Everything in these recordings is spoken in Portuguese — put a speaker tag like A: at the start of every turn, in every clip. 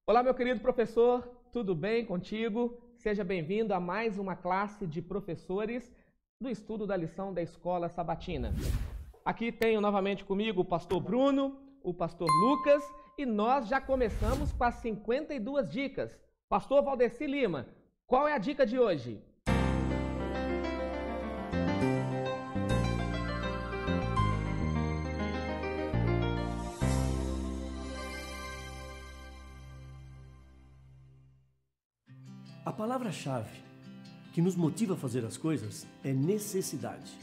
A: Olá, meu querido professor, tudo bem contigo? Seja bem-vindo a mais uma classe de professores do estudo da lição da Escola Sabatina. Aqui tenho novamente comigo o pastor Bruno, o pastor Lucas e nós já começamos com as 52 dicas. Pastor Valdeci Lima, qual é a dica de hoje?
B: A palavra-chave que nos motiva a fazer as coisas é necessidade.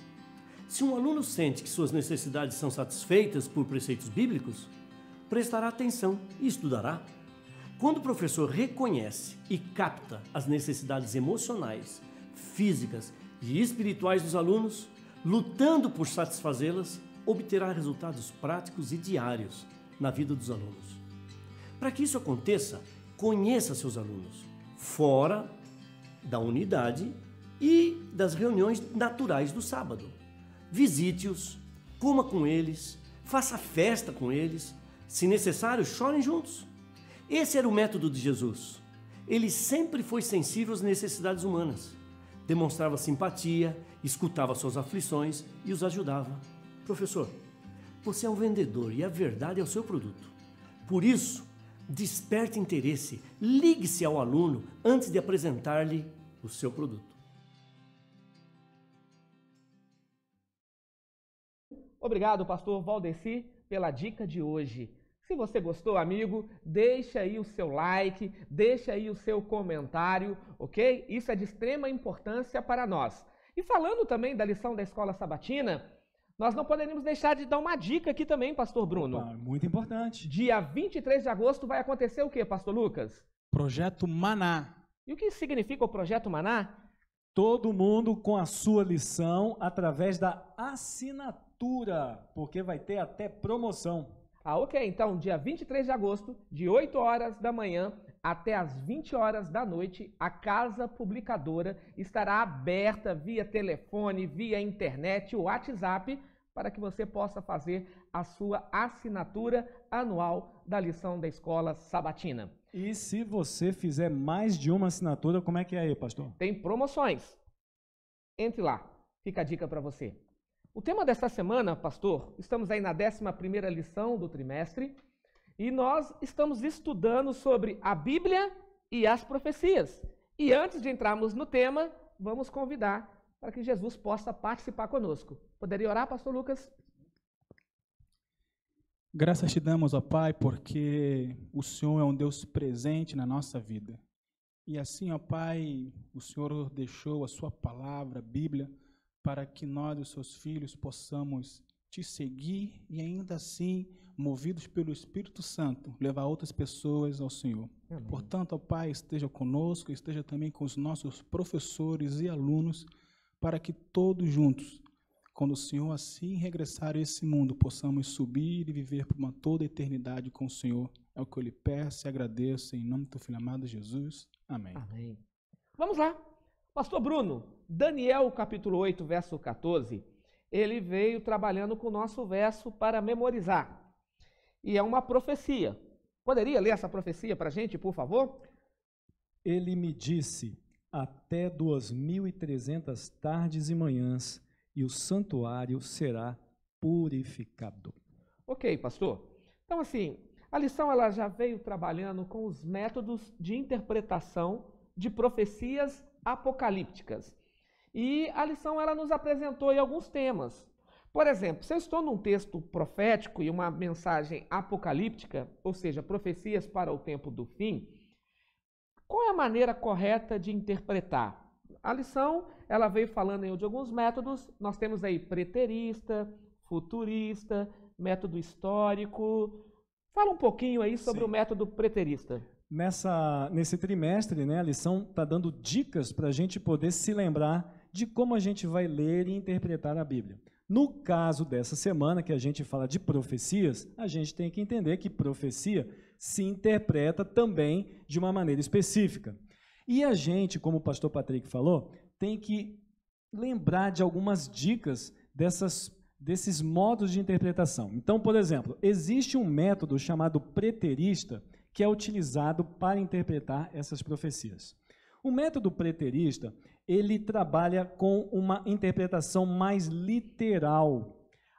B: Se um aluno sente que suas necessidades são satisfeitas por preceitos bíblicos, prestará atenção e estudará. Quando o professor reconhece e capta as necessidades emocionais, físicas e espirituais dos alunos, lutando por satisfazê-las, obterá resultados práticos e diários na vida dos alunos. Para que isso aconteça, conheça seus alunos, fora da unidade e das reuniões naturais do sábado. Visite-os, coma com eles, faça festa com eles, se necessário, chorem juntos. Esse era o método de Jesus. Ele sempre foi sensível às necessidades humanas, demonstrava simpatia, escutava suas aflições e os ajudava. Professor, você é um vendedor e a verdade é o seu produto. Por isso, desperte interesse, ligue-se ao aluno antes de apresentar-lhe o seu produto.
A: Obrigado, pastor Valdeci, pela dica de hoje. Se você gostou, amigo, deixa aí o seu like, deixa aí o seu comentário, ok? Isso é de extrema importância para nós. E falando também da lição da Escola Sabatina, nós não poderíamos deixar de dar uma dica aqui também, pastor Bruno.
C: Opa, muito importante.
A: Dia 23 de agosto vai acontecer o quê, pastor Lucas?
C: Projeto Maná.
A: E o que significa o Projeto Maná?
C: Todo mundo com a sua lição através da assinatura, porque vai ter até promoção.
A: Ok. Então, dia 23 de agosto, de 8 horas da manhã até as 20 horas da noite, a Casa Publicadora estará aberta via telefone, via internet, WhatsApp, para que você possa fazer a sua assinatura anual da lição da Escola Sabatina.
C: E se você fizer mais de uma assinatura, como é que é aí, pastor?
A: Tem promoções. Entre lá, fica a dica para você. O tema desta semana, pastor, estamos aí na 11ª lição do trimestre e nós estamos estudando sobre a Bíblia e as profecias. E antes de entrarmos no tema, vamos convidar para que Jesus possa participar conosco. Poderia orar, pastor Lucas?
D: Graças te damos, ó Pai, porque o Senhor é um Deus presente na nossa vida. E assim, ó Pai, o Senhor deixou a sua palavra, a Bíblia, para que nós, os seus filhos, possamos te seguir e ainda assim, movidos pelo Espírito Santo, levar outras pessoas ao Senhor. Amém. Portanto, ó Pai, esteja conosco, esteja também com os nossos professores e alunos, para que todos juntos, quando o Senhor assim regressar a esse mundo, possamos subir e viver por uma toda eternidade com o Senhor. É o que eu lhe peço e agradeço em nome do teu filho amado Jesus. Amém.
A: Amém. Vamos lá. Pastor Bruno, Daniel capítulo 8, verso 14, ele veio trabalhando com o nosso verso para memorizar. E é uma profecia. Poderia ler essa profecia para a gente, por favor?
C: Ele me disse, até 2.300 tardes e manhãs, e o santuário será purificado.
A: Ok, pastor. Então, assim, a lição ela já veio trabalhando com os métodos de interpretação de profecias apocalípticas. E a lição ela nos apresentou aí alguns temas. Por exemplo, se eu estou num texto profético e uma mensagem apocalíptica, ou seja, profecias para o tempo do fim, qual é a maneira correta de interpretar? A lição ela veio falando aí de alguns métodos. Nós temos aí preterista, futurista, método histórico. Fala um pouquinho aí sobre o método preterista.
C: Nesse trimestre, né, a lição está dando dicas para a gente poder se lembrar de como a gente vai ler e interpretar a Bíblia. No caso dessa semana, que a gente fala de profecias, a gente tem que entender que profecia se interpreta também de uma maneira específica. E a gente, como o pastor Patrick falou, tem que lembrar de algumas dicas desses modos de interpretação. Então, por exemplo, existe um método chamado preterista, que é utilizado para interpretar essas profecias. O método preterista, ele trabalha com uma interpretação mais literal.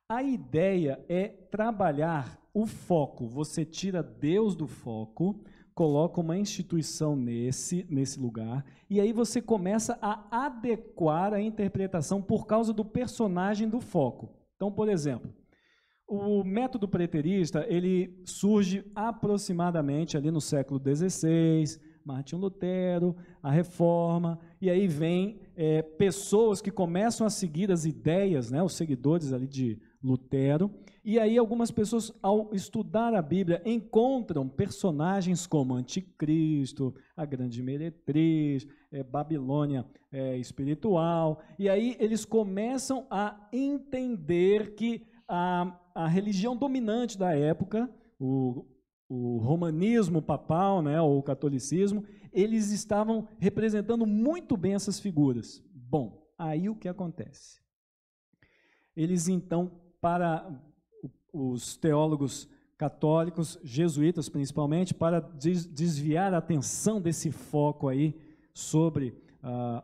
C: A ideia é trabalhar o foco. Você tira Deus do foco, coloca uma instituição nesse lugar, e aí você começa a adequar a interpretação por causa do personagem do foco. Então, por exemplo, o método preterista, ele surge aproximadamente ali no século XVI, Martinho Lutero, a Reforma, e aí vem pessoas que começam a seguir as ideias, né, os seguidores ali de Lutero, e aí algumas pessoas, ao estudar a Bíblia, encontram personagens como Anticristo, a Grande Meretriz, Babilônia espiritual, e aí eles começam a entender que a religião dominante da época, o romanismo papal, né, ou o catolicismo, eles estavam representando muito bem essas figuras. Bom, aí o que acontece? Eles então, para os teólogos católicos, jesuítas principalmente, para desviar a atenção desse foco aí sobre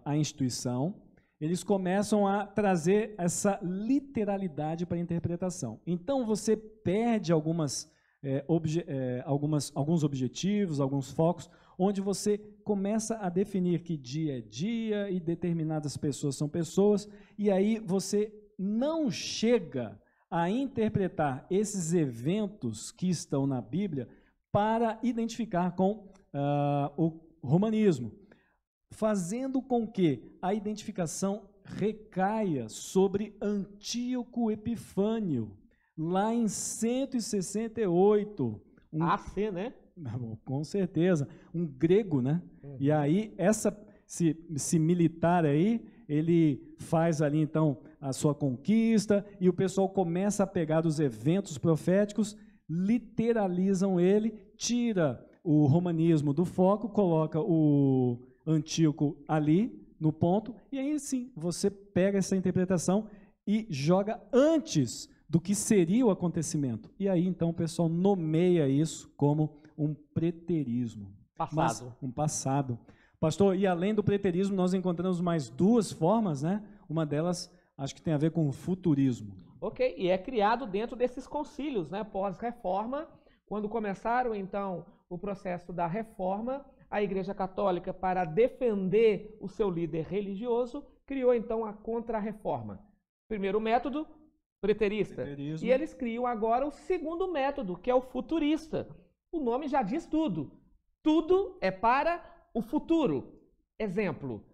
C: a instituição, eles começam a trazer essa literalidade para a interpretação. Então, você perde alguns objetivos, alguns focos, onde você começa a definir que dia é dia e determinadas pessoas são pessoas, e aí você não chega a interpretar esses eventos que estão na Bíblia para identificar com o romanismo, fazendo com que a identificação recaia sobre Antíoco Epifânio, lá em 168.
A: AC, né?
C: Com certeza, um grego, né? E aí, esse militar aí, ele faz ali, então, a sua conquista, e o pessoal começa a pegar os eventos proféticos, literalizam ele, tira o romanismo do foco, coloca o Antíoco ali, no ponto, e aí sim, você pega essa interpretação e joga antes do que seria o acontecimento. E aí, então, o pessoal nomeia isso como um preterismo.
A: Passado.
C: Um passado. Pastor, e além do preterismo, nós encontramos mais duas formas, né? Uma delas, acho que tem a ver com o futurismo.
A: Ok, e é criado dentro desses concílios, né? Pós-reforma, quando começaram, então, o processo da reforma, a Igreja Católica, para defender o seu líder religioso, criou, então, a Contra-Reforma. Primeiro método, preterista.
C: Preterismo.
A: E eles criam agora o segundo método, que é o futurista. O nome já diz tudo. Tudo é para o futuro. Exemplo,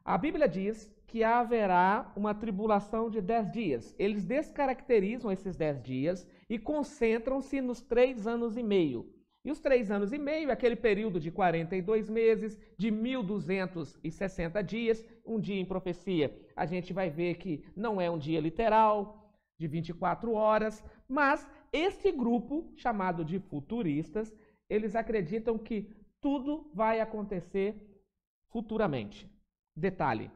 A: a Bíblia diz que haverá uma tribulação de 10 dias. Eles descaracterizam esses 10 dias e concentram-se nos 3 anos e meio. E os 3 anos e meio é aquele período de 42 meses, de 1260 dias, um dia em profecia. A gente vai ver que não é um dia literal, de 24 horas, mas este grupo, chamado de futuristas, eles acreditam que tudo vai acontecer futuramente. Detalhe,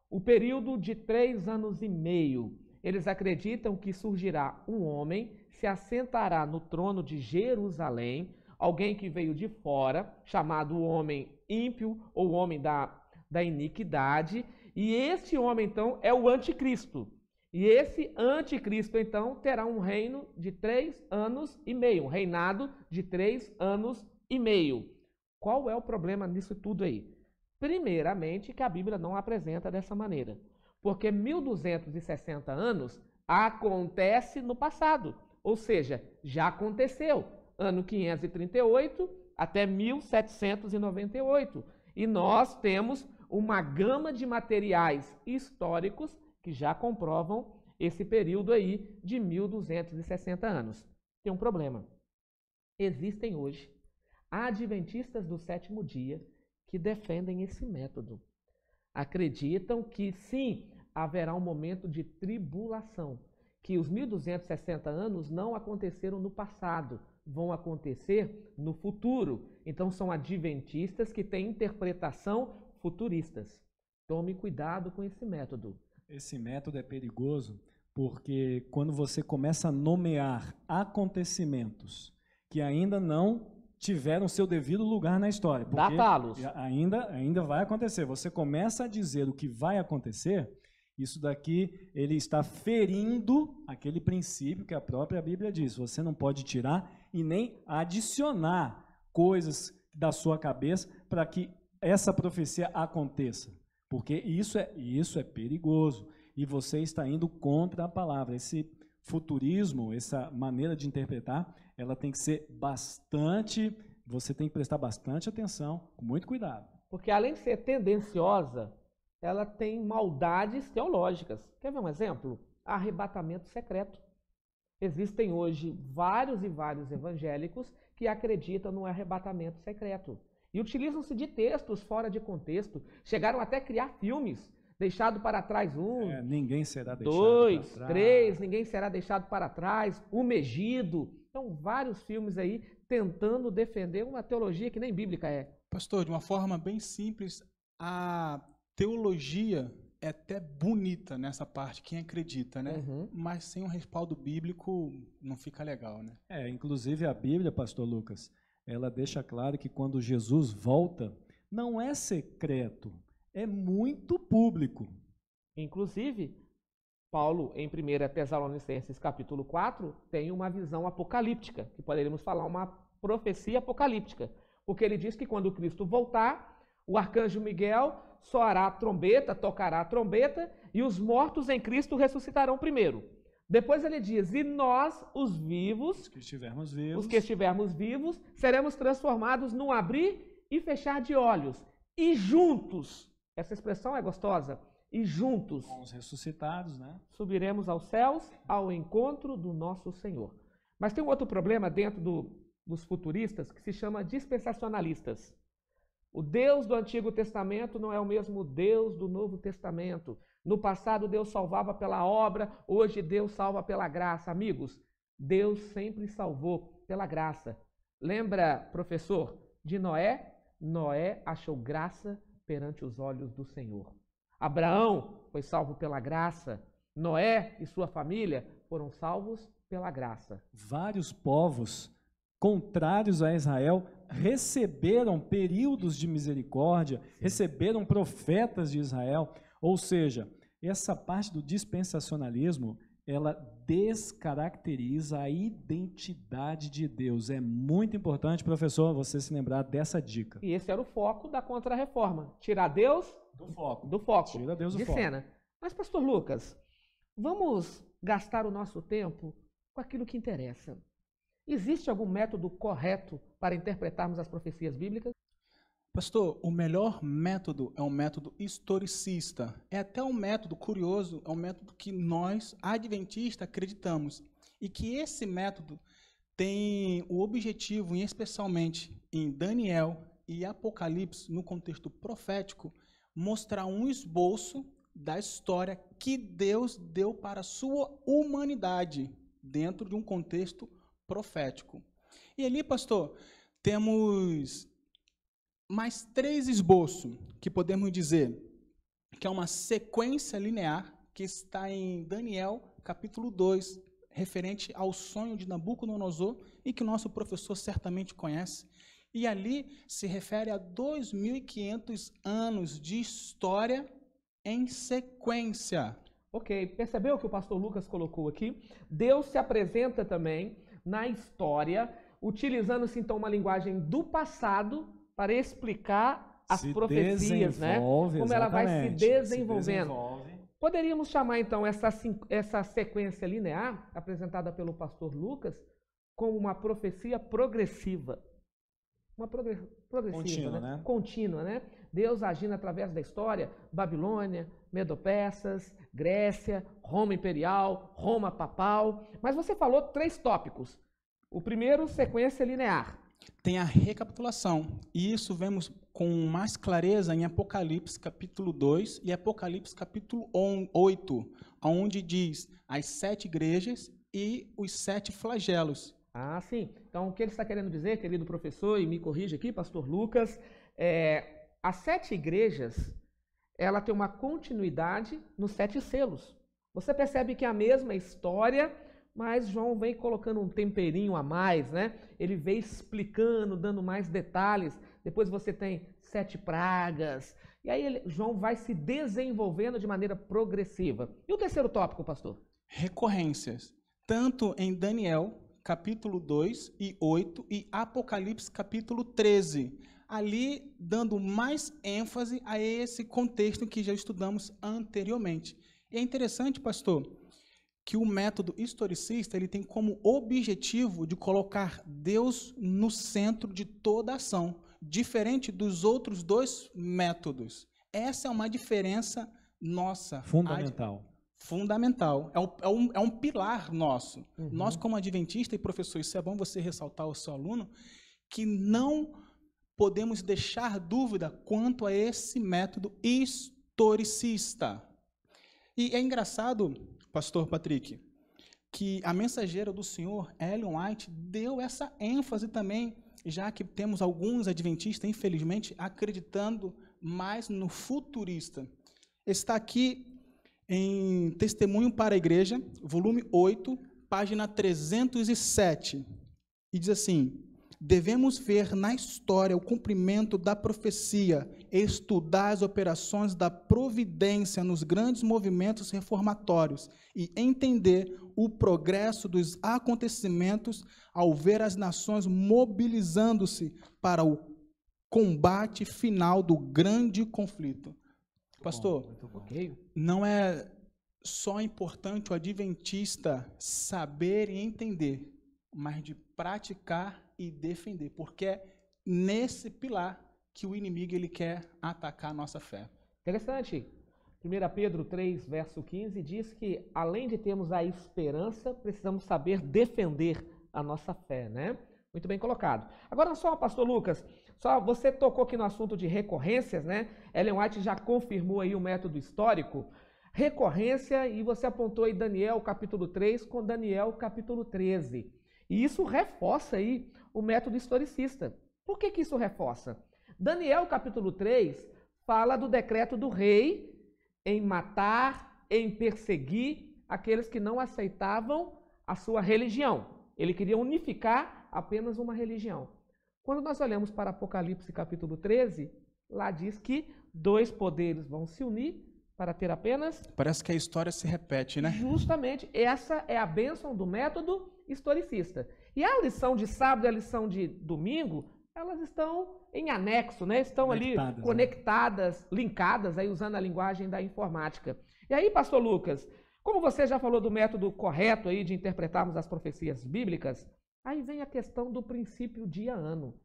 A: o período de 3 anos e meio, eles acreditam que surgirá um homem, se assentará no trono de Jerusalém, alguém que veio de fora, chamado homem ímpio ou homem da iniquidade, e este homem, então, é o anticristo. E esse anticristo, então, terá um reino de 3 anos e meio, um reinado de 3 anos e meio. Qual é o problema nisso tudo aí? Primeiramente, que a Bíblia não apresenta dessa maneira, porque 1260 anos acontece no passado, ou seja, já aconteceu, ano 538 até 1798, e nós temos uma gama de materiais históricos que já comprovam esse período aí de 1260 anos. Tem um problema. Existem hoje adventistas do sétimo dia que defendem esse método. Acreditam que sim, haverá um momento de tribulação, que os 1260 anos não aconteceram no passado, vão acontecer no futuro. Então são adventistas que têm interpretação futuristas. Tome cuidado com esse método.
C: Esse método é perigoso porque quando você começa a nomear acontecimentos que ainda não tiveram seu devido lugar na história. Porque
A: Datá-los.
C: ainda vai acontecer. Você começa a dizer o que vai acontecer, isso daqui ele está ferindo aquele princípio que a própria Bíblia diz. Você não pode tirar e nem adicionar coisas da sua cabeça para que essa profecia aconteça. Porque isso é perigoso. E você está indo contra a palavra. Esse futurismo, essa maneira de interpretar, ela tem que ser bastante, você tem que prestar bastante atenção, com muito cuidado.
A: Porque além de ser tendenciosa, ela tem maldades teológicas. Quer ver um exemplo? Arrebatamento secreto. Existem hoje vários e vários evangélicos que acreditam no arrebatamento secreto. E utilizam-se de textos fora de contexto. Chegaram até a criar filmes. Deixado para trás
C: ninguém será deixado
A: 2,
C: para trás.
A: 3, ninguém será deixado para trás. O Megido. Então, vários filmes aí tentando defender uma teologia que nem bíblica é.
D: Pastor, de uma forma bem simples, a teologia é até bonita nessa parte, quem acredita, né?
A: Uhum.
D: Mas sem um respaldo bíblico não fica legal, né?
C: Inclusive a Bíblia, pastor Lucas, ela deixa claro que quando Jesus volta, não é secreto, é muito público.
A: Inclusive, Paulo, em 1 Tessalonicenses capítulo 4, tem uma visão apocalíptica, que poderíamos falar uma profecia apocalíptica, porque ele diz que quando Cristo voltar, o arcanjo Miguel soará a trombeta, tocará a trombeta, e os mortos em Cristo ressuscitarão primeiro. Depois ele diz, e nós, os vivos,
C: os que estivermos vivos,
A: seremos transformados num abrir e fechar de olhos, e juntos, essa expressão é gostosa, e juntos,
C: com os ressuscitados, né?
A: Subiremos aos céus ao encontro do nosso Senhor. Mas tem um outro problema dentro dos futuristas que se chama dispensacionalistas. O Deus do Antigo Testamento não é o mesmo Deus do Novo Testamento. No passado Deus salvava pela obra, hoje Deus salva pela graça. Amigos, Deus sempre salvou pela graça. Lembra, professor, de Noé? Noé achou graça perante os olhos do Senhor. Abraão foi salvo pela graça. Noé e sua família foram salvos pela graça.
C: Vários povos contrários a Israel receberam períodos de misericórdia, receberam profetas de Israel. Ou seja, essa parte do dispensacionalismo, ela descaracteriza a identidade de Deus. É muito importante, professor, você se lembrar dessa dica.
A: E esse era o foco da Contra-Reforma. Tirar Deus do foco.
C: Tira Deus do
A: de
C: foco.
A: cena. Mas, pastor Lucas, vamos gastar o nosso tempo com aquilo que interessa. Existe algum método correto para interpretarmos as profecias bíblicas?
D: Pastor, o melhor método é um método historicista. É até um método curioso, é um método que nós, adventistas, acreditamos. E que esse método tem o objetivo, especialmente em Daniel e Apocalipse, no contexto profético, mostrar um esboço da história que Deus deu para a sua humanidade, dentro de um contexto profético. E ali, pastor, temos mais 3 esboços que podemos dizer que é uma sequência linear que está em Daniel, capítulo 2, referente ao sonho de Nabucodonosor e que o nosso professor certamente conhece. E ali se refere a 2.500 anos de história em sequência.
A: Ok, percebeu o que o pastor Lucas colocou aqui? Deus se apresenta também na história, utilizando-se então uma linguagem do passado para explicar as profecias, né? Como ela vai se desenvolvendo. Poderíamos chamar então essa sequência linear, apresentada pelo pastor Lucas, como uma profecia progressiva. Uma progressiva,
C: contínua, né?
A: Contínua, né? Deus agindo através da história, Babilônia, Medo-Persas, Grécia, Roma Imperial, Roma Papal. Mas você falou 3 tópicos. O primeiro, sequência linear.
D: Tem a recapitulação, e isso vemos com mais clareza em Apocalipse capítulo 2 e Apocalipse capítulo 8, onde diz as 7 igrejas e os 7 flagelos.
A: Ah, sim. Então, o que ele está querendo dizer, querido professor, e me corrija aqui, pastor Lucas, as 7 igrejas, ela tem uma continuidade nos 7 selos. Você percebe que a mesma história mas João vem colocando um temperinho a mais, né? Ele vem explicando, dando mais detalhes. Depois você tem 7 pragas. E aí João vai se desenvolvendo de maneira progressiva. E o terceiro tópico, pastor?
D: Recorrências. Tanto em Daniel, capítulo 2 e 8, e Apocalipse, capítulo 13. Ali, dando mais ênfase a esse contexto que já estudamos anteriormente. E é interessante, pastor, que o método historicista ele tem como objetivo de colocar Deus no centro de toda a ação, diferente dos outros 2 métodos. Essa é uma diferença nossa.
C: Fundamental.
D: Fundamental. É um pilar nosso. Nós, como adventista e professor, isso é bom você ressaltar ao seu aluno, que não podemos deixar dúvida quanto a esse método historicista. E é engraçado, pastor Patrick, que a mensageira do Senhor, Ellen White, deu essa ênfase também, já que temos alguns adventistas, infelizmente, acreditando mais no futurista. Está aqui em Testemunho para a Igreja, volume 8, página 307, e diz assim: devemos ver na história o cumprimento da profecia, estudar as operações da providência nos grandes movimentos reformatórios e entender o progresso dos acontecimentos ao ver as nações mobilizando-se para o combate final do grande conflito. Pastor, não é só importante o adventista saber e entender, mas de praticar e defender, porque é nesse pilar que o inimigo ele quer atacar a nossa fé.
A: Interessante. 1 Pedro 3, verso 15, diz que, além de termos a esperança, precisamos saber defender a nossa fé, né? Muito bem colocado. Agora só, pastor Lucas, você tocou aqui no assunto de recorrências, né? Ellen White já confirmou aí o método histórico. Recorrência, e você apontou aí Daniel capítulo 3 com Daniel capítulo 13. E isso reforça aí o método historicista. Por que isso reforça? Daniel capítulo 3 fala do decreto do rei em matar, em perseguir aqueles que não aceitavam a sua religião. Ele queria unificar apenas uma religião. Quando nós olhamos para Apocalipse capítulo 13, lá diz que 2 poderes vão se unir para ter apenas...
D: Parece que a história se repete, né?
A: Justamente, essa é a bênção do método historicista. E a lição de sábado e a lição de domingo, elas estão em anexo, né? Estão ali conectadas, linkadas, aí usando a linguagem da informática. E aí, pastor Lucas, como você já falou do método correto aí de interpretarmos as profecias bíblicas, aí vem a questão do princípio dia-ano.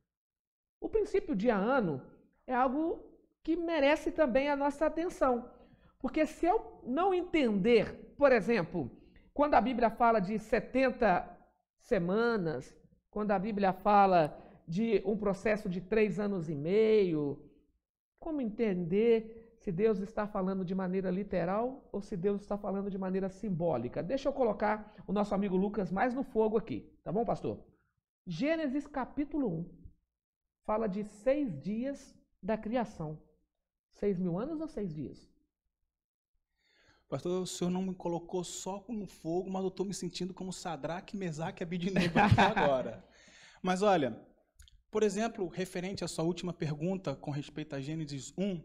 A: O princípio dia-ano é algo que merece também a nossa atenção. Porque se eu não entender, por exemplo, quando a Bíblia fala de 70 semanas, quando a Bíblia fala de um processo de 3 anos e meio, como entender se Deus está falando de maneira literal ou se Deus está falando de maneira simbólica? Deixa eu colocar o nosso amigo Lucas mais no fogo aqui, tá bom, pastor? Gênesis capítulo 1 fala de 6 dias da criação. 6.000 anos ou 6 dias?
D: Pastor, o senhor não me colocou só no fogo, mas eu estou me sentindo como Sadraque, Mesaque e Abidnego aqui agora. Mas olha, por exemplo, referente à sua última pergunta com respeito a Gênesis 1,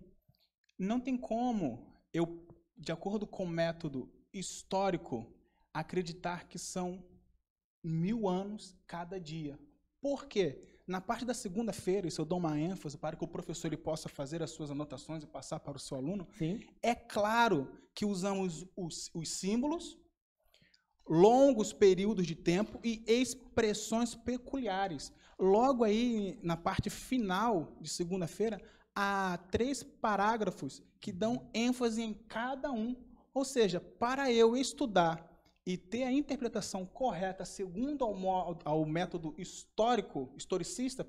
D: não tem como eu, de acordo com o método histórico, acreditar que são 1000 anos cada dia. Por quê? Na parte da segunda-feira, isso eu dou uma ênfase para que o professor ele possa fazer as suas anotações e passar para o seu aluno.
A: Sim.
D: É claro que usamos os símbolos, longos períodos de tempo e expressões peculiares. Logo aí, na parte final de segunda-feira, há 3 parágrafos que dão ênfase em cada um. Ou seja, para eu estudar e ter a interpretação correta segundo ao método historicista,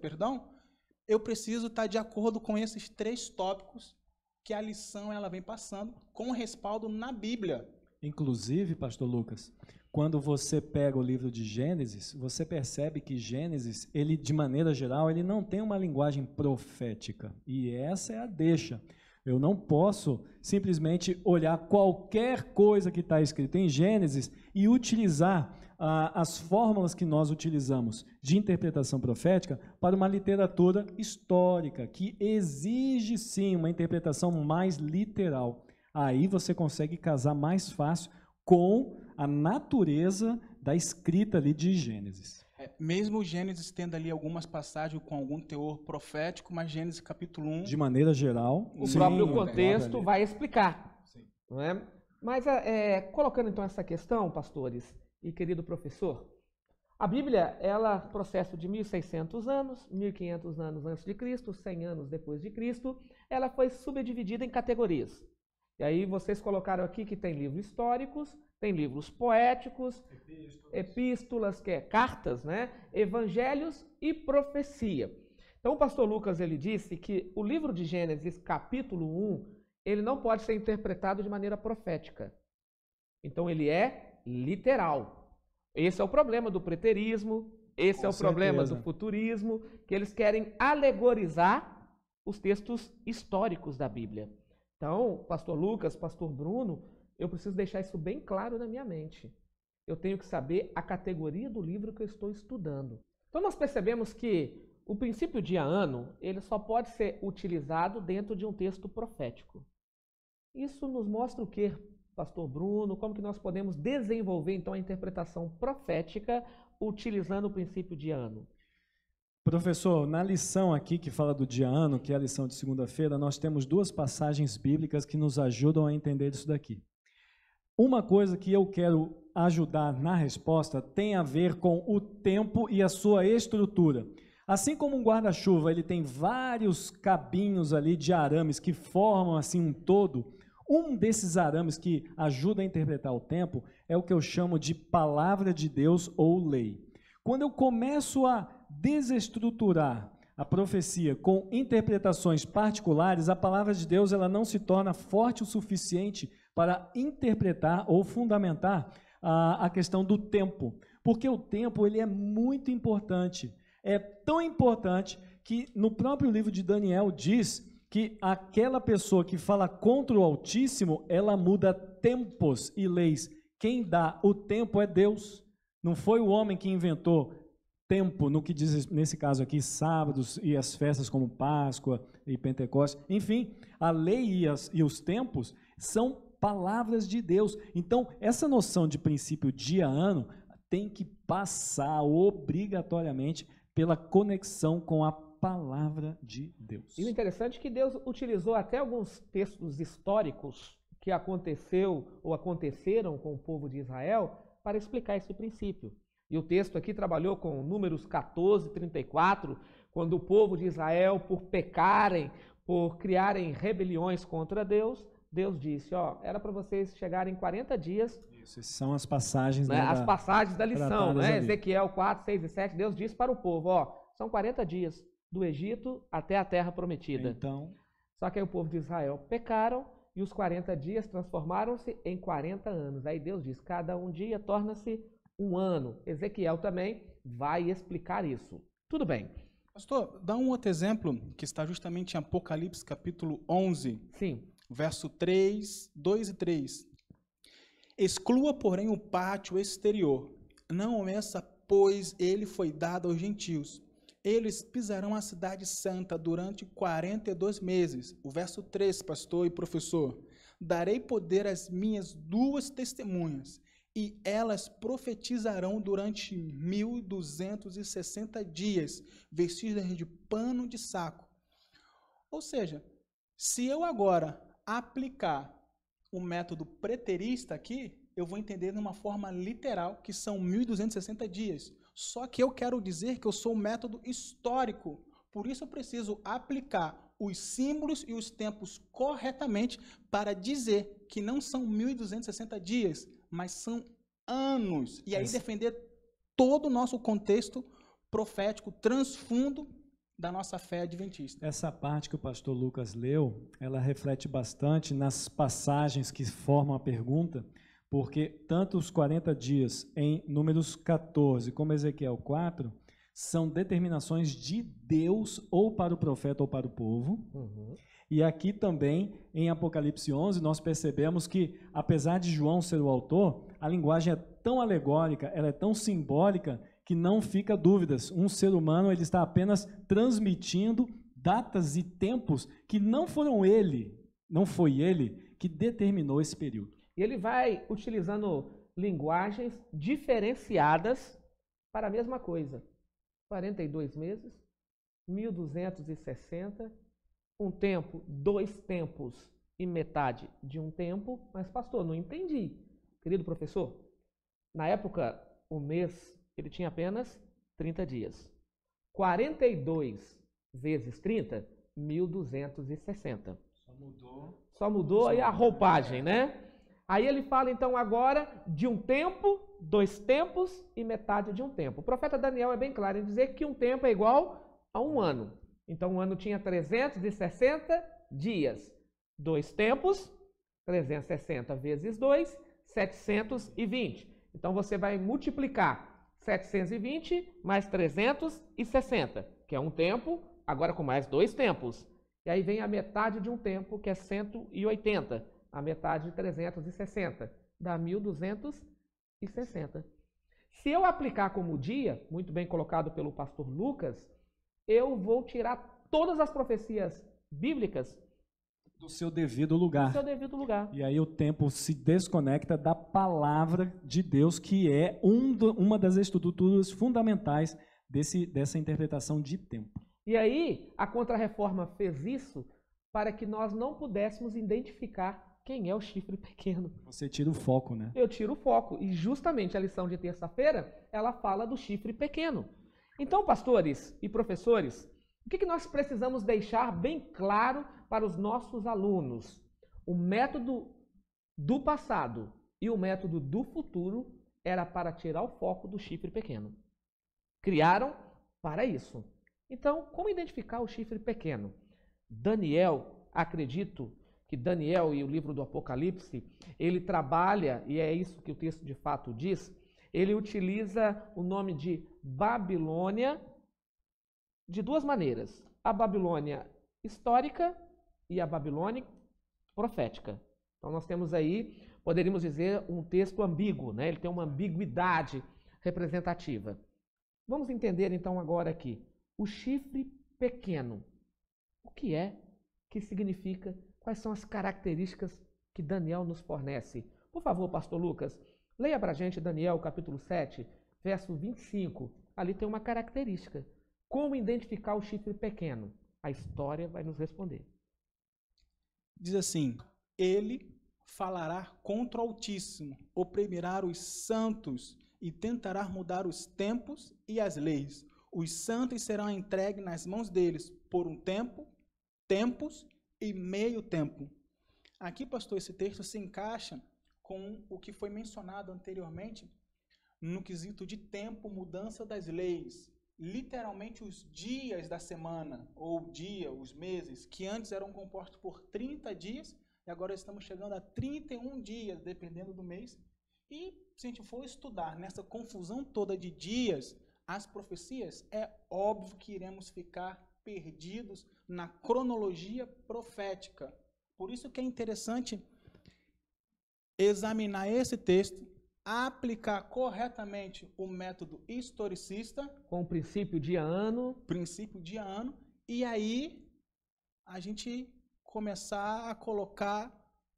D: eu preciso estar de acordo com esses 3 tópicos que a lição ela vem passando com respaldo na Bíblia.
C: Inclusive, pastor Lucas, quando você pega o livro de Gênesis, você percebe que Gênesis, ele de maneira geral, ele não tem uma linguagem profética. E essa é a deixa. Eu não posso simplesmente olhar qualquer coisa que está escrita em Gênesis e utilizar as fórmulas que nós utilizamos de interpretação profética para uma literatura histórica, que exige sim uma interpretação mais literal. Aí você consegue casar mais fácil com a natureza da escrita ali de Gênesis.
D: Mesmo Gênesis tendo ali algumas passagens com algum teor profético, mas Gênesis capítulo 1...
C: De maneira geral...
A: O próprio contexto vai explicar. Sim. Não é? Mas, colocando então essa questão, pastores e querido professor, a Bíblia, ela processo de 1.600 anos, 1.500 anos antes de Cristo, 100 anos depois de Cristo, ela foi subdividida em categorias. E aí vocês colocaram aqui que tem livros históricos, tem livros poéticos, epístolas, que é cartas, né? Evangelhos e profecia. Então o pastor Lucas, ele disse que o livro de Gênesis, capítulo 1, ele não pode ser interpretado de maneira profética. Então ele é literal. Esse é o problema do preterismo, esse é o problema do futurismo, que eles querem alegorizar os textos históricos da Bíblia. Então, pastor Lucas, pastor Bruno, eu preciso deixar isso bem claro na minha mente. Eu tenho que saber a categoria do livro que eu estou estudando. Então nós percebemos que o princípio dia-ano, ele só pode ser utilizado dentro de um texto profético. Isso nos mostra o quê, pastor Bruno? Como que nós podemos desenvolver então a interpretação profética utilizando o princípio dia-ano?
C: Professor, na lição aqui que fala do dia-ano, que é a lição de segunda-feira, nós temos duas passagens bíblicas que nos ajudam a entender isso daqui. Uma coisa que eu quero ajudar na resposta tem a ver com o tempo e a sua estrutura. Assim como um guarda-chuva, ele tem vários cabinhos ali de arames que formam assim um todo, um desses arames que ajuda a interpretar o tempo é o que eu chamo de palavra de Deus ou lei. Quando eu começo a desestruturar a profecia com interpretações particulares, a palavra de Deus ela não se torna forte o suficiente para interpretar ou fundamentar a questão do tempo, porque o tempo ele é muito importante, é tão importante que no próprio livro de Daniel diz que aquela pessoa que fala contra o Altíssimo, ela muda tempos e leis. Quem dá o tempo é Deus, não foi o homem que inventou tempo, no que diz nesse caso aqui, sábados e as festas como Páscoa e Pentecostes, enfim, a lei e os tempos são palavras de Deus. Então, essa noção de princípio dia-ano tem que passar obrigatoriamente pela conexão com a palavra de Deus.
A: E o interessante é que Deus utilizou até alguns textos históricos que aconteceu ou aconteceram com o povo de Israel para explicar esse princípio. E o texto aqui trabalhou com Números 14, 34, quando o povo de Israel, por pecarem, por criarem rebeliões contra Deus, Deus disse, era para vocês chegarem em 40 dias.
C: Isso, essas são as passagens,
A: né, as passagens da lição, né? Ezequiel 4, 6 e 7, Deus disse para o povo, são 40 dias do Egito até a terra prometida.
C: Então,
A: só que aí o povo de Israel pecaram e os 40 dias transformaram-se em 40 anos. Aí Deus diz, cada um dia torna-se um ano. Ezequiel também vai explicar isso. Tudo bem.
D: Pastor, dá um outro exemplo que está justamente em Apocalipse capítulo 11.
A: Sim.
D: Verso 3, 2 e 3. Exclua, porém, o pátio exterior. Não o meça, pois ele foi dado aos gentios. Eles pisarão a cidade santa durante 42 meses. O verso 3, pastor e professor. Darei poder às minhas duas testemunhas, e elas profetizarão durante 1260 dias, vestidas de pano de saco. Ou seja, se eu agora aplicar o método preterista aqui, eu vou entender de uma forma literal que são 1260 dias. Só que eu quero dizer que eu sou um método histórico. Por isso eu preciso aplicar os símbolos e os tempos corretamente para dizer que não são 1260 dias, mas são anos. E aí defender todo o nosso contexto profético, transfundo da nossa fé adventista.
C: Essa parte que o pastor Lucas leu, ela reflete bastante nas passagens que formam a pergunta, porque tanto os 40 dias em Números 14 como Ezequiel 4 são determinações de Deus ou para o profeta ou para o povo. E aqui também, em Apocalipse 11, nós percebemos que, apesar de João ser o autor, a linguagem é tão alegórica, ela é tão simbólica, que não fica dúvidas. Um ser humano ele está apenas transmitindo datas e tempos que não foi ele que determinou esse período.
A: E ele vai utilizando linguagens diferenciadas para a mesma coisa. 42 meses, 1260, um tempo, 2 tempos e metade de um tempo. Mas, pastor, não entendi. Querido professor, na época, o mês, ele tinha apenas 30 dias. 42 vezes 30, 1260. Só mudou aí a roupagem, né? Aí ele fala, então, agora de um tempo, 2 tempos e metade de um tempo. O profeta Daniel é bem claro em dizer que um tempo é igual a um ano. Então, o ano tinha 360 dias. 2 tempos, 360 vezes 2, 720. Então, você vai multiplicar 720 mais 360, que é um tempo, agora com mais 2 tempos. E aí vem a metade de um tempo, que é 180. A metade de 360, dá 1260. Se eu aplicar como dia, muito bem colocado pelo pastor Lucas, eu vou tirar todas as profecias bíblicas
C: do seu devido lugar.
A: Do seu devido lugar.
C: E aí o tempo se desconecta da palavra de Deus, que é uma das estruturas fundamentais dessa interpretação de tempo.
A: E aí a Contra-Reforma fez isso para que nós não pudéssemos identificar quem é o chifre pequeno.
C: Você tira o foco, né?
A: Eu tiro o foco. E justamente a lição de terça-feira, ela fala do chifre pequeno. Então, pastores e professores, o que nós precisamos deixar bem claro para os nossos alunos? O método do passado e o método do futuro era para tirar o foco do chifre pequeno. Criaram para isso. Então, como identificar o chifre pequeno? Daniel, acredito que Daniel e o livro do Apocalipse, ele trabalha, e é isso que o texto de fato diz, ele utiliza o nome de Babilônia de 2 maneiras. A Babilônia histórica e a Babilônia profética. Então nós temos aí, poderíamos dizer, um texto ambíguo, né? Ele tem uma ambiguidade representativa. Vamos entender então agora aqui. O chifre pequeno. O que é? O que significa? Quais são as características que Daniel nos fornece? Por favor, pastor Lucas, leia para a gente Daniel capítulo 7, verso 25. Ali tem uma característica. Como identificar o chifre pequeno? A história vai nos responder.
D: Diz assim, ele falará contra o Altíssimo, oprimirá os santos e tentará mudar os tempos e as leis. Os santos serão entregues nas mãos deles por um tempo, tempos e meio tempo. Aqui, pastor, esse texto se encaixa com o que foi mencionado anteriormente no quesito de tempo, mudança das leis. Literalmente os dias da semana, ou os meses, que antes eram compostos por 30 dias, e agora estamos chegando a 31 dias, dependendo do mês. E se a gente for estudar nessa confusão toda de dias, as profecias, é óbvio que iremos ficar perdidos na cronologia profética. Por isso que é interessante examinar esse texto, aplicar corretamente o método historicista,
A: com o princípio dia-ano,
D: e aí a gente começar a colocar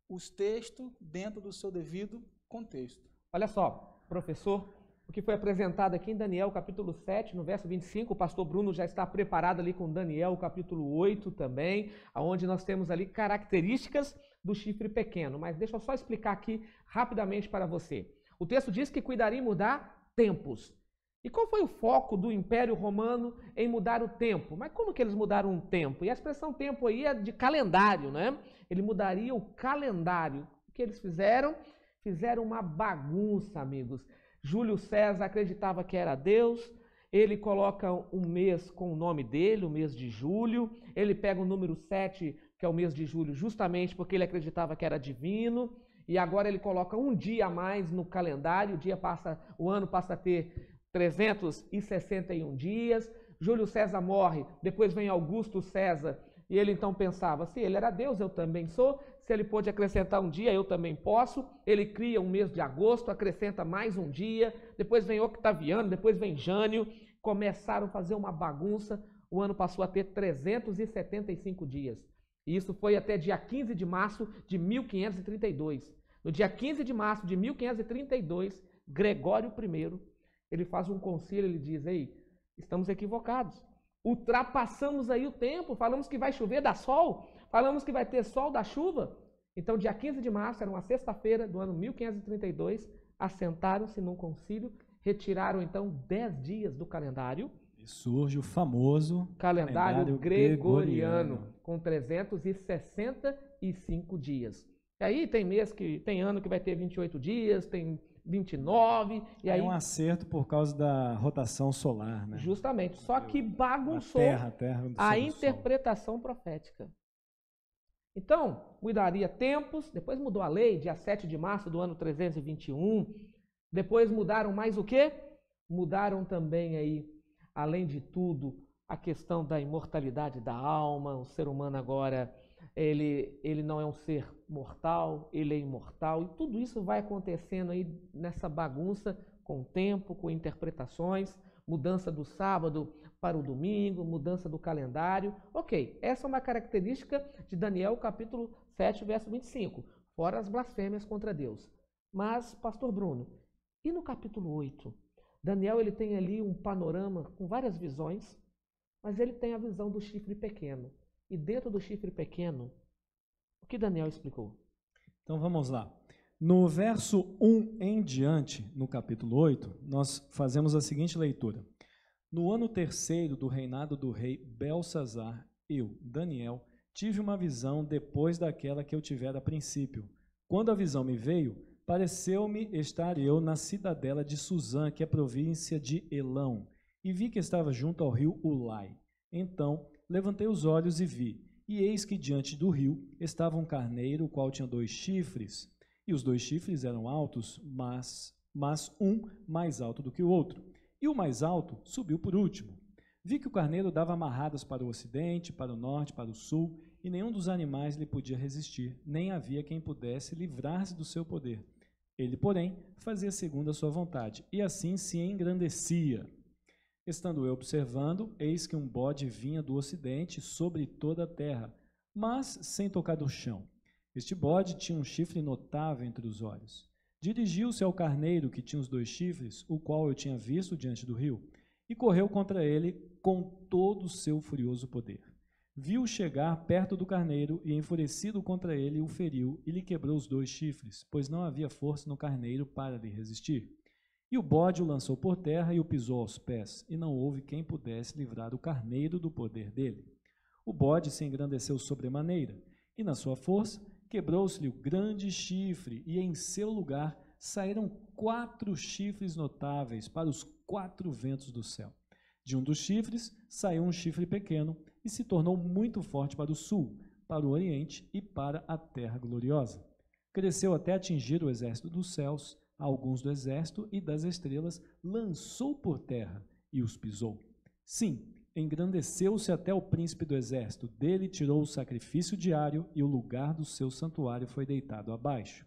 D: os textos dentro do seu devido contexto.
A: Olha só, professor, o que foi apresentado aqui em Daniel capítulo 7, no verso 25, o pastor Bruno já está preparado ali com Daniel capítulo 8 também, onde nós temos ali características do chifre pequeno. Mas deixa eu só explicar aqui rapidamente para você. O texto diz que cuidaria em mudar tempos. E qual foi o foco do Império Romano em mudar o tempo? Mas como que eles mudaram o tempo? E a expressão tempo aí é de calendário, né? Ele mudaria o calendário. O que eles fizeram? Fizeram uma bagunça, amigos. Júlio César acreditava que era Deus, ele coloca um mês com o nome dele, o mês de julho, ele pega o número 7, que é o mês de julho, justamente porque ele acreditava que era divino, e agora ele coloca um dia a mais no calendário, o ano passa a ter 361 dias, Júlio César morre, depois vem Augusto César, E ele então pensava, se ele era Deus, eu também sou. Se ele pôde acrescentar um dia, eu também posso. Ele cria um mês de agosto, acrescenta mais um dia. Depois vem Octaviano, depois vem Jânio. Começaram a fazer uma bagunça. O ano passou a ter 375 dias. E isso foi até dia 15 de março de 1532. No dia 15 de março de 1532, Gregório I, ele faz um concílio, ele diz, ei, estamos equivocados. Ultrapassamos aí o tempo, falamos que vai chover, dá sol, falamos que vai ter sol, dá chuva. Então, dia 15 de março, era uma sexta-feira do ano 1532, assentaram-se num concílio, retiraram então 10 dias do calendário.
C: E surge o famoso
A: calendário gregoriano, com 365 dias. E aí tem ano que vai ter 28 dias, tem 29, e aí...
C: É um acerto por causa da rotação solar, né?
A: Justamente, só que bagunçou a interpretação profética. Então, mudaria tempos, depois mudou a lei, dia 7 de março do ano 321, depois mudaram mais o quê? Mudaram também aí, além de tudo, a questão da imortalidade da alma. O ser humano agora, ele não é um ser mortal, ele é imortal. E tudo isso vai acontecendo aí nessa bagunça com o tempo, com interpretações, mudança do sábado para o domingo, mudança do calendário. Ok, essa é uma característica de Daniel capítulo 7, verso 25, fora as blasfêmias contra Deus. Mas, pastor Bruno, e no capítulo 8? Daniel ele tem ali um panorama com várias visões, mas ele tem a visão do chifre pequeno. E dentro do chifre pequeno, o que Daniel explicou?
C: Então vamos lá. No verso 1 em diante, no capítulo 8, nós fazemos a seguinte leitura. No ano terceiro do reinado do rei Belsazar, eu, Daniel, tive uma visão depois daquela que eu tivera a princípio. Quando a visão me veio, pareceu-me estar eu na cidadela de Suzã, que é província de Elão, e vi que estava junto ao rio Ulai. Então levantei os olhos e vi, e eis que diante do rio estava um carneiro, o qual tinha 2 chifres, e os 2 chifres eram altos, mas um mais alto do que o outro, e o mais alto subiu por último. Vi que o carneiro dava amarradas para o ocidente, para o norte, para o sul, e nenhum dos animais lhe podia resistir, nem havia quem pudesse livrar-se do seu poder. Ele, porém, fazia segundo a sua vontade, e assim se engrandecia. Estando eu observando, eis que um bode vinha do ocidente sobre toda a terra, mas sem tocar do chão. Este bode tinha um chifre notável entre os olhos. Dirigiu-se ao carneiro que tinha os 2 chifres, o qual eu tinha visto diante do rio, e correu contra ele com todo o seu furioso poder. Viu chegar perto do carneiro e, enfurecido contra ele, o feriu e lhe quebrou os 2 chifres, pois não havia força no carneiro para lhe resistir. E o bode o lançou por terra e o pisou aos pés, e não houve quem pudesse livrar o carneiro do poder dele. O bode se engrandeceu sobremaneira, e na sua força quebrou-se-lhe o grande chifre, e em seu lugar saíram 4 chifres notáveis para os 4 ventos do céu. De um dos chifres saiu um chifre pequeno e se tornou muito forte para o sul, para o oriente e para a terra gloriosa. Cresceu até atingir o exército dos céus, alguns do exército e das estrelas, lançou por terra e os pisou. Sim, engrandeceu-se até o príncipe do exército, dele tirou o sacrifício diário e o lugar do seu santuário foi deitado abaixo.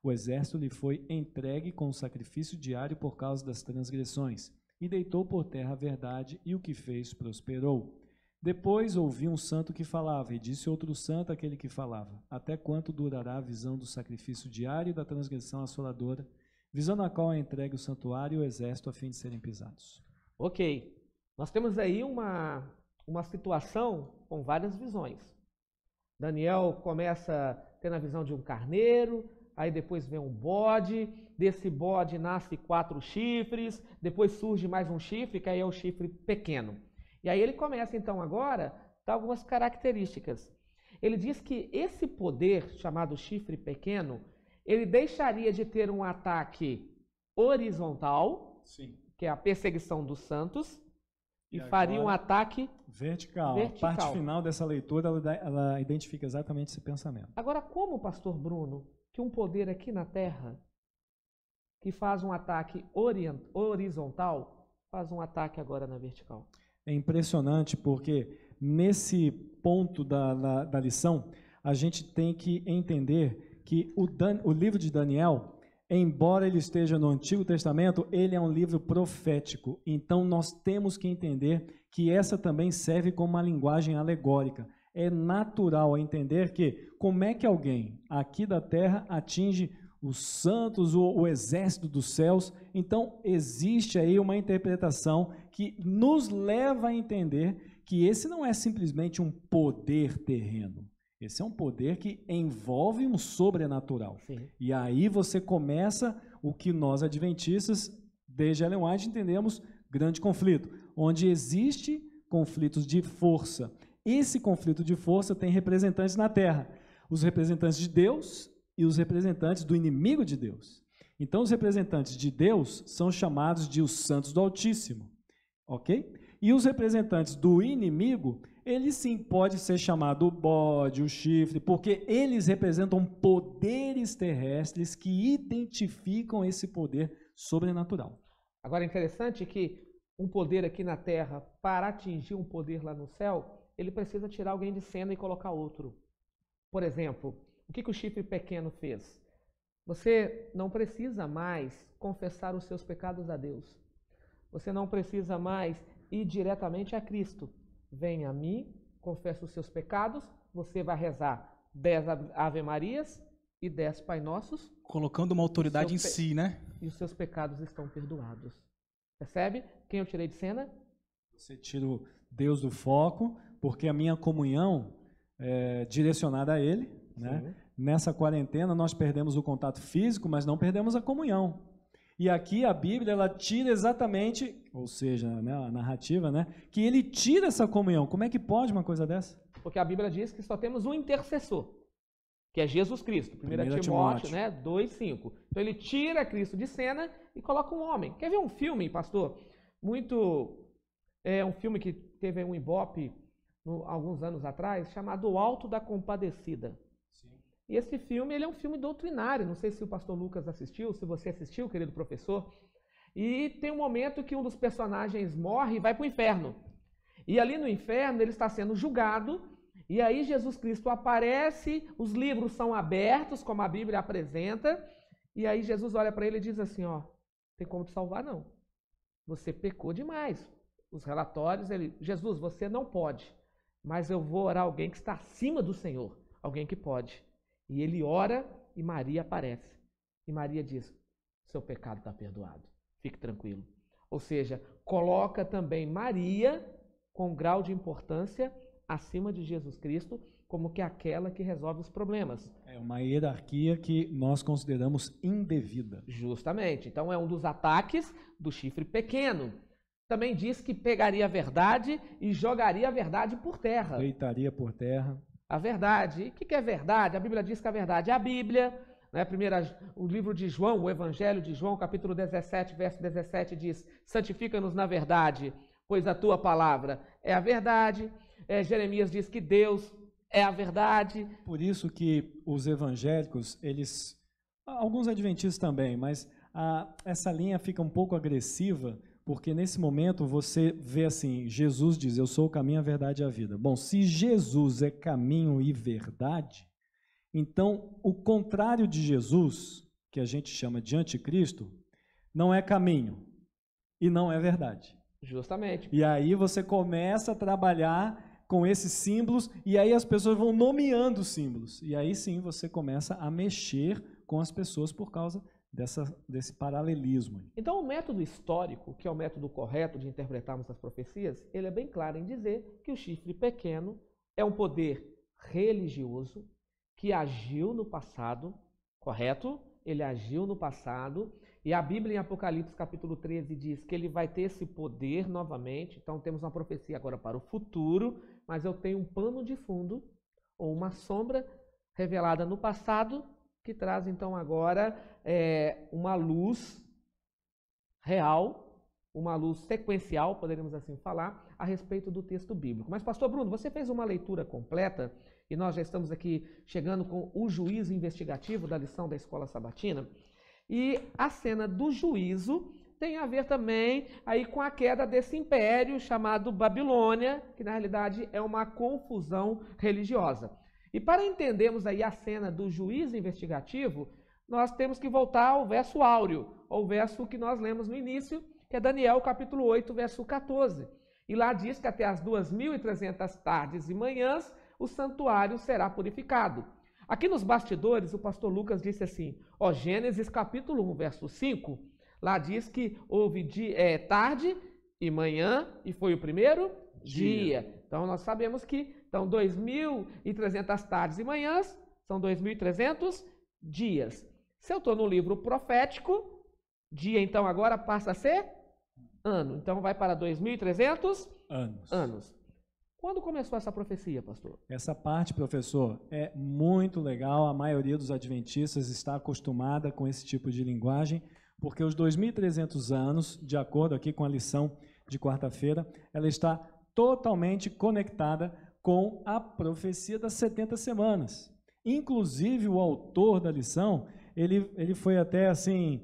C: O exército lhe foi entregue com o sacrifício diário por causa das transgressões, e deitou por terra a verdade, e o que fez prosperou. Depois ouvi um santo que falava, e disse outro santo àquele que falava, até quanto durará a visão do sacrifício diário e da transgressão assoladora, visão na qual é entregue o santuário e o exército a fim de serem pisados.
A: Ok, nós temos aí uma situação com várias visões. Daniel começa tendo a visão de um carneiro, aí depois vem um bode, desse bode nasce 4 chifres, depois surge mais um chifre, que aí é o chifre pequeno. E aí ele começa então agora a dar algumas características. Ele diz que esse poder, chamado chifre pequeno, ele deixaria de ter um ataque horizontal,
C: Sim.
A: que é a perseguição dos santos, e faria um
C: agora,
A: ataque
C: vertical. A parte final dessa leitura, ela identifica exatamente esse pensamento.
A: Agora, como, pastor Bruno, que um poder aqui na Terra, que faz um ataque horizontal, faz um ataque agora na vertical?
C: É impressionante porque nesse ponto da lição, a gente tem que entender que o livro de Daniel, embora ele esteja no Antigo Testamento, ele é um livro profético. Então, nós temos que entender que essa também serve como uma linguagem alegórica. É natural entender que como é que alguém aqui da terra atinge os santos, o exército dos céus. Então, existe aí uma interpretação que nos leva a entender que esse não é simplesmente um poder terreno. Esse é um poder que envolve um sobrenatural.
A: Sim.
C: E aí você começa o que nós adventistas, desde Ellen White, entendemos grande conflito, onde existe conflitos de força. Esse conflito de força tem representantes na terra, os representantes de Deus e os representantes do inimigo de Deus. Então, os representantes de Deus são chamados de os santos do Altíssimo, ok? E os representantes do inimigo, ele sim pode ser chamado o bode, o chifre, porque eles representam poderes terrestres que identificam esse poder sobrenatural.
A: Agora, é interessante que um poder aqui na terra, para atingir um poder lá no céu, ele precisa tirar alguém de cena e colocar outro. Por exemplo, o que o chifre pequeno fez? Você não precisa mais confessar os seus pecados a Deus. Você não precisa mais ir diretamente a Cristo. Venha a mim, confessa os seus pecados, você vai rezar 10 Ave Marias e 10 Pai Nossos.
D: Colocando uma autoridade em si, né?
A: E os seus pecados estão perdoados. Percebe? Quem eu tirei de cena?
C: Você tira o Deus do foco, porque a minha comunhão é direcionada a Ele, né? Nessa quarentena nós perdemos o contato físico, mas não perdemos a comunhão. E aqui a Bíblia, ela tira exatamente, ou seja, né, a narrativa, né, que ele tira essa comunhão. Como é que pode uma coisa dessa?
A: Porque a Bíblia diz que só temos um intercessor, que é Jesus Cristo. 1 Timóteo, né, 2:5. Então ele tira Cristo de cena e coloca um homem. Quer ver um filme, pastor? Um filme que teve um Ibope alguns anos atrás, chamado O Alto da Compadecida. E esse filme, ele é um filme doutrinário, não sei se o pastor Lucas assistiu, se você assistiu, querido professor, e tem um momento que um dos personagens morre e vai para o inferno. E ali no inferno ele está sendo julgado, e aí Jesus Cristo aparece, os livros são abertos, como a Bíblia apresenta, e aí Jesus olha para ele e diz assim, ó, tem como te salvar não, você pecou demais. Os relatórios, Jesus, você não pode, mas eu vou orar alguém que está acima do Senhor, alguém que pode. E ele ora e Maria aparece. E Maria diz, seu pecado está perdoado, fique tranquilo. Ou seja, coloca também Maria com grau de importância acima de Jesus Cristo, como que aquela que resolve os problemas.
C: É uma hierarquia que nós consideramos indevida.
A: Justamente. Então é um dos ataques do chifre pequeno. Também diz que pegaria a verdade e jogaria a verdade por terra.
C: Deitaria por terra.
A: A verdade. E o que é verdade? A Bíblia diz que a verdade é a Bíblia. Né? O livro de João, o Evangelho de João, capítulo 17, verso 17, diz, santifica-nos na verdade, pois a tua palavra é a verdade. Jeremias diz que Deus é a verdade.
C: Por isso que os evangélicos, alguns adventistas também, mas essa linha fica um pouco agressiva, porque nesse momento você vê assim, Jesus diz, eu sou o caminho, a verdade e a vida. Bom, se Jesus é caminho e verdade, então o contrário de Jesus, que a gente chama de anticristo, não é caminho e não é verdade.
A: Justamente.
C: E aí você começa a trabalhar com esses símbolos e aí as pessoas vão nomeando os símbolos. E aí sim você começa a mexer com as pessoas por causa desse paralelismo.
A: Então o método histórico, que é o método correto de interpretarmos as profecias, ele é bem claro em dizer que o chifre pequeno é um poder religioso que agiu no passado, correto? Ele agiu no passado, e a Bíblia em Apocalipse capítulo 13 diz que ele vai ter esse poder novamente. Então temos uma profecia agora para o futuro, mas eu tenho um pano de fundo, ou uma sombra revelada no passado, que traz então agora uma luz real, uma luz sequencial, poderíamos assim falar, a respeito do texto bíblico. Mas pastor Bruno, você fez uma leitura completa, e nós já estamos aqui chegando com o juízo investigativo da lição da Escola Sabatina, e a cena do juízo tem a ver também aí com a queda desse império chamado Babilônia, que na realidade é uma confusão religiosa. E para entendermos aí a cena do juízo investigativo, nós temos que voltar ao verso áureo, ao verso que nós lemos no início, que é Daniel capítulo 8, verso 14. E lá diz que até as 2.300 tardes e manhãs o santuário será purificado. Aqui nos bastidores, o pastor Lucas disse assim, Gênesis capítulo 1, verso 5, lá diz que houve tarde e manhã, e foi o primeiro dia. Então nós sabemos que 2.300 tardes e manhãs são 2.300 dias. Se eu estou no livro profético, dia então agora passa a ser ano. Então vai para 2.300 anos. Quando começou essa profecia, pastor?
C: Essa parte, professor, é muito legal. A maioria dos adventistas está acostumada com esse tipo de linguagem, porque os 2.300 anos, de acordo aqui com a lição de quarta-feira, ela está totalmente conectada com a profecia das 70 semanas. Inclusive, o autor da lição, ele foi até assim,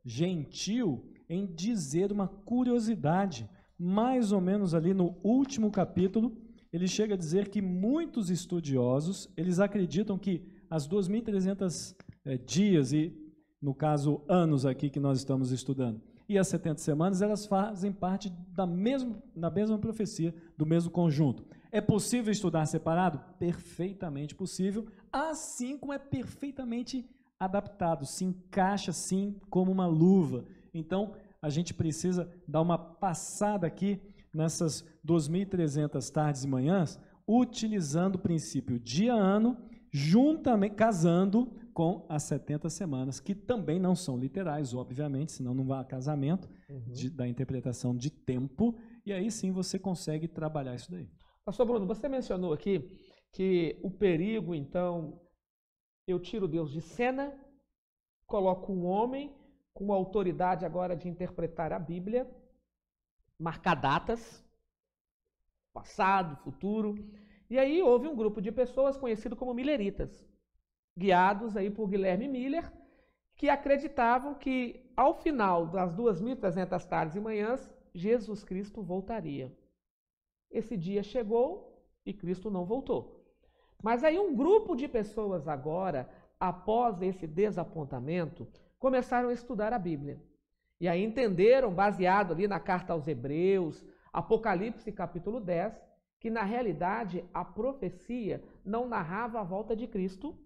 C: gentil em dizer uma curiosidade. Mais ou menos ali no último capítulo, ele chega a dizer que muitos estudiosos, eles acreditam que as 2.300 dias, e no caso anos aqui que nós estamos estudando, e as 70 semanas, elas fazem parte da mesma profecia, do mesmo conjunto. É possível estudar separado? Perfeitamente possível, assim como é perfeitamente adaptado, se encaixa assim como uma luva. Então, a gente precisa dar uma passada aqui nessas 2.300 tardes e manhãs, utilizando o princípio dia-ano, juntamente, casando com as 70 semanas, que também não são literais, obviamente, senão não vai a casamento da interpretação de tempo, e aí sim você consegue trabalhar isso daí.
A: Pastor Bruno, você mencionou aqui que o perigo, então, eu tiro Deus de cena, coloco um homem com a autoridade agora de interpretar a Bíblia, marcar datas, passado, futuro, e aí houve um grupo de pessoas conhecido como mileritas, guiados aí por Guilherme Miller, que acreditavam que ao final das 2.300 tardes e manhãs, Jesus Cristo voltaria. Esse dia chegou e Cristo não voltou. Mas aí um grupo de pessoas agora, após esse desapontamento, começaram a estudar a Bíblia. E aí entenderam, baseado ali na carta aos Hebreus, Apocalipse capítulo 10, que na realidade a profecia não narrava a volta de Cristo,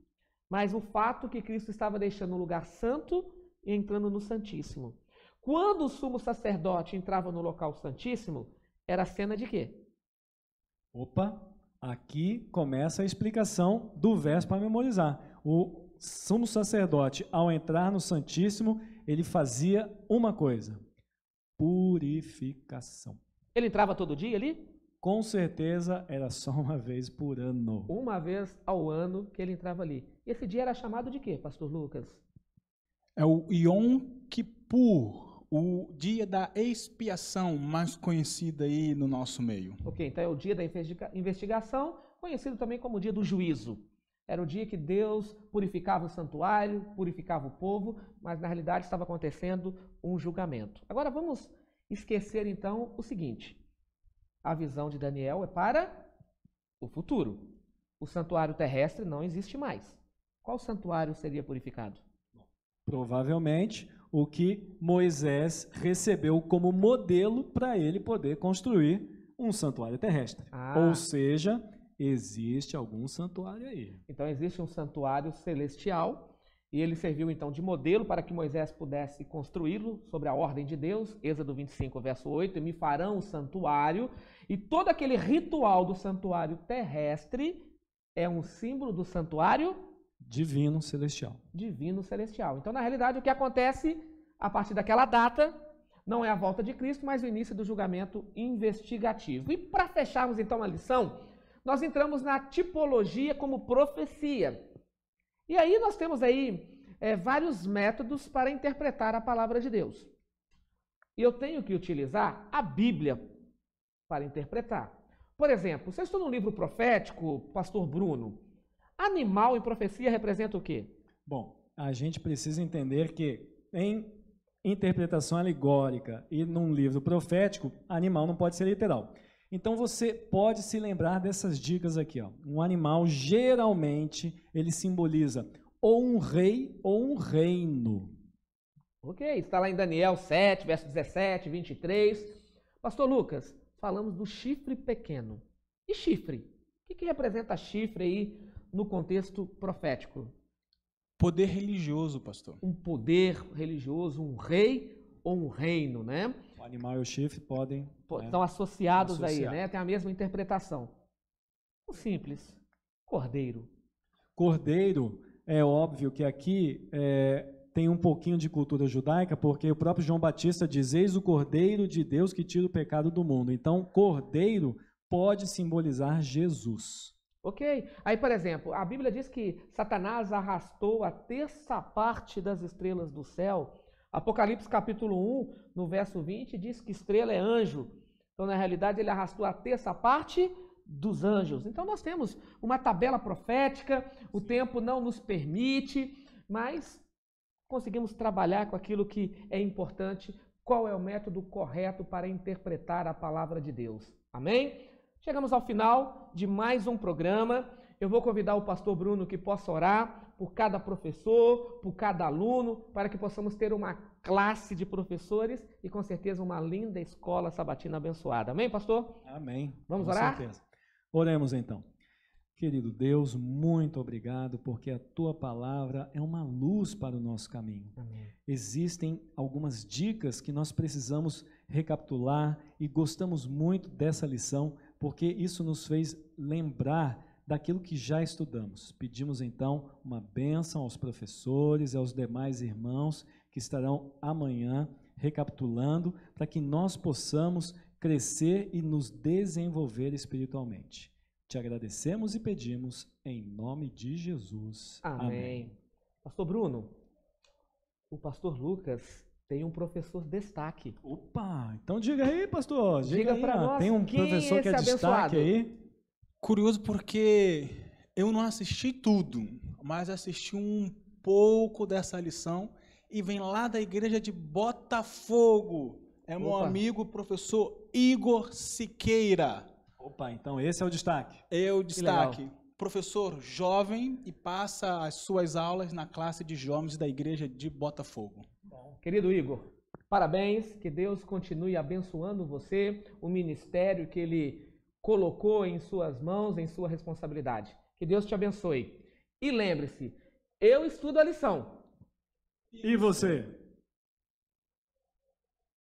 A: mas o fato que Cristo estava deixando um lugar santo e entrando no Santíssimo. Quando o sumo sacerdote entrava no local santíssimo, era cena de quê?
C: Opa, aqui começa a explicação do verso para memorizar. O sumo sacerdote, ao entrar no Santíssimo, ele fazia uma coisa: purificação.
A: Ele entrava todo dia ali?
C: Com certeza era só uma vez por ano.
A: Uma vez ao ano que ele entrava ali. Esse dia era chamado de quê, pastor Lucas?
D: É o Yom Kippur, o dia da expiação, mais conhecido aí no nosso meio.
A: Ok, então é o dia da investigação, conhecido também como o dia do juízo. Era o dia que Deus purificava o santuário, purificava o povo, mas na realidade estava acontecendo um julgamento. Agora vamos esquecer então o seguinte: a visão de Daniel é para o futuro. O santuário terrestre não existe mais. Qual santuário seria purificado?
C: Provavelmente o que Moisés recebeu como modelo para ele poder construir um santuário terrestre. Ou seja, existe algum santuário aí.
A: Então existe um santuário celestial e ele serviu então de modelo para que Moisés pudesse construí-lo sobre a ordem de Deus. Êxodo 25, verso 8, e me farão um santuário. E todo aquele ritual do santuário terrestre é um símbolo do santuário
C: divino celestial.
A: Divino celestial. Então, na realidade, o que acontece a partir daquela data não é a volta de Cristo, mas o início do julgamento investigativo. E para fecharmos então a lição, nós entramos na tipologia como profecia. E aí nós temos aí vários métodos para interpretar a palavra de Deus. E eu tenho que utilizar a Bíblia para interpretar. Por exemplo, se eu estou num livro profético, pastor Bruno, animal em profecia representa o quê?
C: Bom, a gente precisa entender que em interpretação alegórica e num livro profético, animal não pode ser literal. Então você pode se lembrar dessas dicas aqui, ó. Um animal, geralmente, ele simboliza ou um rei ou um reino.
A: Ok, está lá em Daniel 7, verso 17, 23. Pastor Lucas, falamos do chifre pequeno. E chifre? O que representa chifre aí no contexto profético?
D: Poder religioso, pastor.
A: Um poder religioso, um rei ou um reino, né?
C: O animal e o chifre podem...
A: Estão associados aí, né? Tem a mesma interpretação. O simples, cordeiro.
C: Cordeiro, é óbvio que aqui tem um pouquinho de cultura judaica, porque o próprio João Batista diz: eis o Cordeiro de Deus que tira o pecado do mundo. Então, cordeiro pode simbolizar Jesus.
A: Ok. Aí, por exemplo, a Bíblia diz que Satanás arrastou a terça parte das estrelas do céu. Apocalipse capítulo 1, no verso 20, diz que estrela é anjo. Então, na realidade, ele arrastou a terça parte dos anjos. Então, nós temos uma tabela profética, o tempo não nos permite, mas conseguimos trabalhar com aquilo que é importante, qual é o método correto para interpretar a palavra de Deus. Amém? Chegamos ao final de mais um programa. Eu vou convidar o pastor Bruno que possa orar por cada professor, por cada aluno, para que possamos ter uma classe de professores e com certeza uma linda escola sabatina abençoada. Amém, pastor?
C: Amém.
A: Vamos
C: com
A: orar?
C: certeza. Oremos então. Querido Deus, muito obrigado, porque a Tua palavra é uma luz para o nosso caminho.
A: Amém.
C: Existem algumas dicas que nós precisamos recapitular e gostamos muito dessa lição, porque isso nos fez lembrar daquilo que já estudamos. Pedimos então uma bênção aos professores e aos demais irmãos que estarão amanhã recapitulando, para que nós possamos crescer e nos desenvolver espiritualmente. Te agradecemos e pedimos em nome de Jesus.
A: Amém. Pastor Bruno, o pastor Lucas tem um professor destaque.
C: Opa, então diga aí, pastor.
A: Diga
C: aí,
A: para nós,
C: tem um
A: quem é
C: professor que é
A: esse
C: destaque
A: abençoado?
C: aí?
D: Curioso porque eu não assisti tudo, mas assisti um pouco dessa lição e vem lá da igreja de Botafogo. É meu
A: Opa.
D: amigo, professor Igor Siqueira.
C: Opa, então esse é o destaque.
D: Eu destaque.
A: legal.
D: Professor jovem e passa as suas aulas na classe de jovens da igreja de Botafogo.
A: Querido Igor, parabéns, que Deus continue abençoando você, o ministério que Ele colocou em suas mãos, em sua responsabilidade. Que Deus te abençoe. E lembre-se, eu estudo a lição.
C: E você?